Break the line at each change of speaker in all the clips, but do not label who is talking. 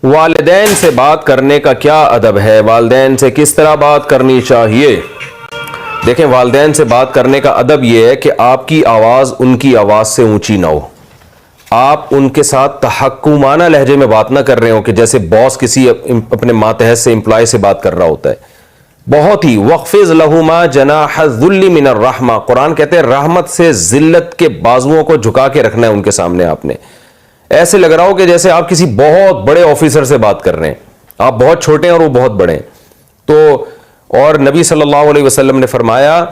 والدین سے بات کرنے کا کیا ادب ہے؟ والدین سے کس طرح بات کرنی چاہیے؟ دیکھیں، والدین سے بات کرنے کا ادب یہ ہے کہ آپ کی آواز ان کی آواز سے اونچی نہ ہو. آپ ان کے ساتھ تحکمانہ لہجے میں بات نہ کر رہے ہو کہ جیسے باس کسی اپنے ماتحت سے امپلائی سے بات کر رہا ہوتا ہے. بہت ہی وَخْفِضْ لَهُمَا جَنَاحَ الذُّلِّ مِنَ الرَّحْمَةِ، قرآن کہتے ہیں رحمت سے ذلت کے بازوؤں کو جھکا کے رکھنا ہے ان کے سامنے. آپ نے ایسے لگ رہا ہو کہ جیسے آپ کسی بہت بڑے آفیسر سے بات کر رہے ہیں، آپ بہت چھوٹے ہیں اور وہ بہت بڑے ہیں. تو اور نبی صلی اللہ علیہ وسلم نے فرمایا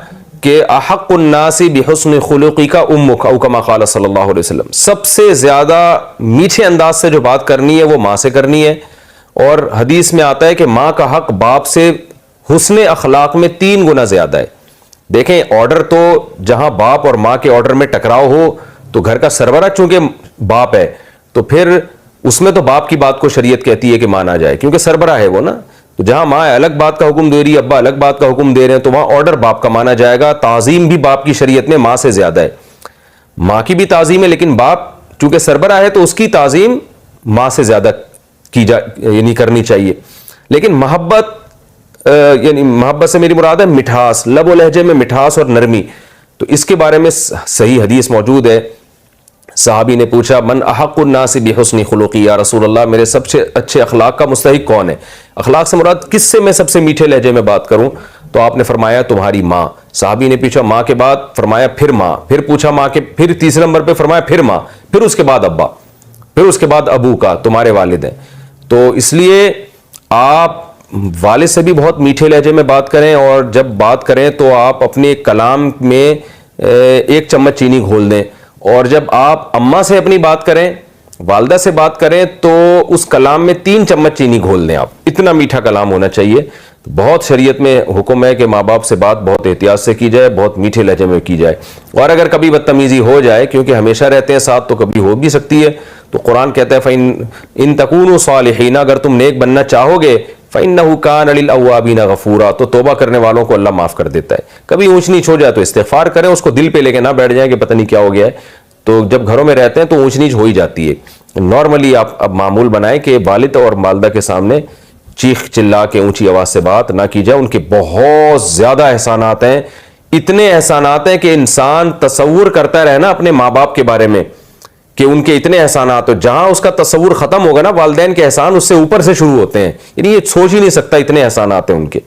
کہ احق الناس بحسن خلقک امک، او کما قال صلی اللہ علیہ وسلم، سب سے زیادہ میٹھے انداز سے جو بات کرنی ہے وہ ماں سے کرنی ہے. اور حدیث میں آتا ہے کہ ماں کا حق باپ سے حسن اخلاق میں 3 گنا زیادہ ہے. دیکھیں، آرڈر تو جہاں باپ اور ماں کے آرڈر میں ٹکراؤ ہو تو گھر کا سربراہ چونکہ باپ ہے تو پھر اس میں تو باپ کی بات کو شریعت کہتی ہے کہ مانا جائے کیونکہ سربراہ ہے وہ نا. تو جہاں ماں الگ بات کا حکم دے رہی ہے، ابا الگ بات کا حکم دے رہے ہیں، تو وہاں آرڈر باپ کا مانا جائے گا. تعظیم بھی باپ کی شریعت میں ماں سے زیادہ ہے. ماں کی بھی تعظیم ہے لیکن باپ چونکہ سربراہ ہے تو اس کی تعظیم ماں سے زیادہ یعنی کرنی چاہیے. لیکن محبت یعنی محبت سے میری مراد ہے مٹھاس، لب و لہجے میں مٹھاس اور نرمی. تو اس کے بارے میں صحیح حدیث موجود ہے. صحابی نے پوچھا من احق الناس بحسن خلقی، یا رسول اللہ میرے سب سے اچھے اخلاق کا مستحق کون ہے؟ اخلاق سے مراد کس سے میں سب سے میٹھے لہجے میں بات کروں؟ تو آپ نے فرمایا تمہاری ماں. صحابی نے پوچھا ماں کے بعد؟ فرمایا پھر ماں. پھر پوچھا ماں کے، پھر تیسرے نمبر پہ فرمایا پھر ماں، پھر اس کے بعد ابا، پھر اس کے بعد ابو کا، تمہارے والد ہیں. تو اس لیے آپ والد سے بھی بہت میٹھے لہجے میں بات کریں، اور جب بات کریں تو آپ اپنے کلام میں 1 چمچ چینی گھول دیں. اور جب آپ اماں سے اپنی بات کریں، والدہ سے بات کریں، تو اس کلام میں 3 چمچ چینی گھول دیں. آپ اتنا میٹھا کلام ہونا چاہیے. بہت شریعت میں حکم ہے کہ ماں باپ سے بات بہت احتیاط سے کی جائے، بہت میٹھے لہجے میں کی جائے. اور اگر کبھی بدتمیزی ہو جائے، کیونکہ ہمیشہ رہتے ہیں ساتھ تو کبھی ہو بھی سکتی ہے، تو قرآن کہتا ہے فَإِن تَكُونُوا صَالِحِينَ، اگر تم نیک بننا چاہو گے، فَإِنَّهُ كَانَ لِلْأَوَّابِينَ غَفُورًا، تو توبہ کرنے والوں کو اللہ معاف کر دیتا ہے. کبھی اونچ نیچ ہو جائے تو استغفار کریں، اس کو دل پہ لے کے نہ بیٹھ جائیں کہ پتہ نہیں کیا ہو گیا ہے. تو جب گھروں میں رہتے ہیں تو اونچ نیچ ہو ہی جاتی ہے. نارملی آپ اب معمول بنائیں کہ والد اور والدہ کے سامنے چیخ چلا کے اونچی آواز سے بات نہ کی جائے. ان کے بہت زیادہ احسانات ہیں، اتنے احسانات ہیں کہ انسان تصور کرتا رہے نا اپنے ماں باپ کے بارے میں کہ ان کے اتنے احسانات ہو. جہاں اس کا تصور ختم ہوگا نا، والدین کے احسان اس سے اوپر سے شروع ہوتے ہیں. یعنی یہ سوچ ہی نہیں سکتا اتنے احسانات ہیں ان کے.